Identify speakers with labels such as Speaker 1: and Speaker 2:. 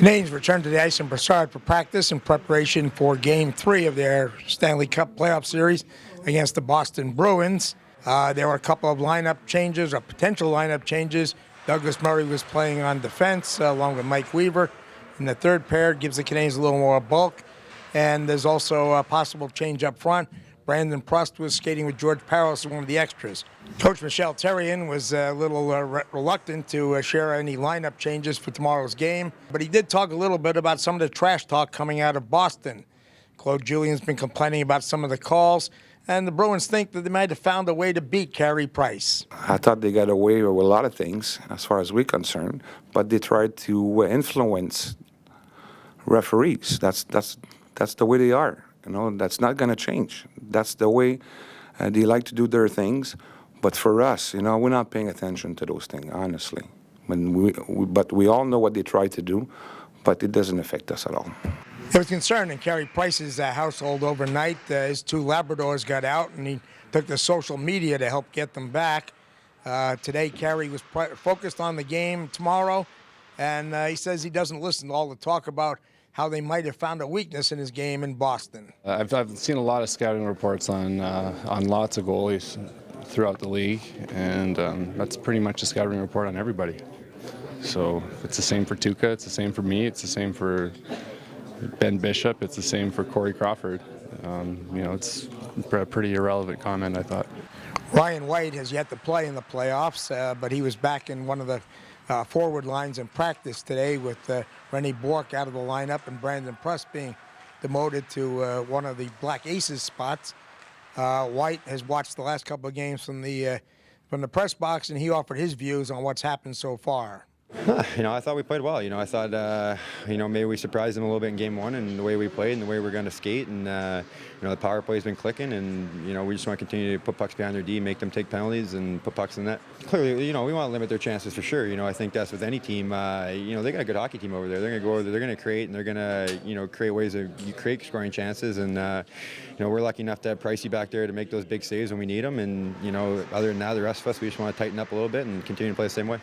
Speaker 1: Canadiens returned to the ice in Brossard for practice in preparation for Game 3 of their Stanley Cup playoff series against the Boston Bruins. There were a couple of lineup changes, or potential lineup changes. Douglas Murray was playing on defense along with Mike Weaver. In the third pair, gives the Canadiens a little more bulk. And there's also a possible change up front. Brandon Prust was skating with George Parros as one of the extras. Coach Michel Therrien was a little reluctant to share any lineup changes for tomorrow's game, but he did talk a little bit about some of the trash talk coming out of Boston. Claude Julien's been complaining about some of the calls, and the Bruins think that they might have found a way to beat Carey Price.
Speaker 2: I thought they got away with a lot of things, as far as we're concerned, but they tried to influence referees. That's the way they are. You know, that's not going to change. That's the way they like to do their things. But for us, you know, we're not paying attention to those things, honestly. But we all know what they try to do, but it doesn't affect us at all.
Speaker 1: There was concern in Carey Price's household overnight. His two Labradors got out, and he took to social media to help get them back. Today, Carey was focused on the game tomorrow, and he says he doesn't listen to all the talk about how they might have found a weakness in his game in Boston.
Speaker 3: I've seen a lot of scouting reports on lots of goalies throughout the league, and that's pretty much a scouting report on everybody. So it's the same for Tuukka, it's the same for me, it's the same for Ben Bishop, it's the same for Corey Crawford. You know, it's a pretty irrelevant comment, I thought.
Speaker 1: Ryan White has yet to play in the playoffs, but he was back in one of the forward lines in practice today with Rennie Bourque out of the lineup and Brandon Prust being demoted to one of the Black Aces spots. White has watched the last couple of games from the press box, and he offered his views on what's happened so far.
Speaker 4: You know, I thought we played well. You know, I thought, you know, maybe we surprised them a little bit in Game 1 and the way we played and the way we're going to skate. And, you know, the power play's been clicking, and, you know, we just want to continue to put pucks behind their D, make them take penalties and put pucks in net. Clearly, you know, we want to limit their chances for sure. You know, I think that's with any team. You know, they got a good hockey team over there. They're going to go over there, they're going to create, and they're going to, you know, create ways to create scoring chances. And, you know, we're lucky enough to have Pricey back there to make those big saves when we need them. And, you know, other than that, the rest of us, we just want to tighten up a little bit and continue to play the same way.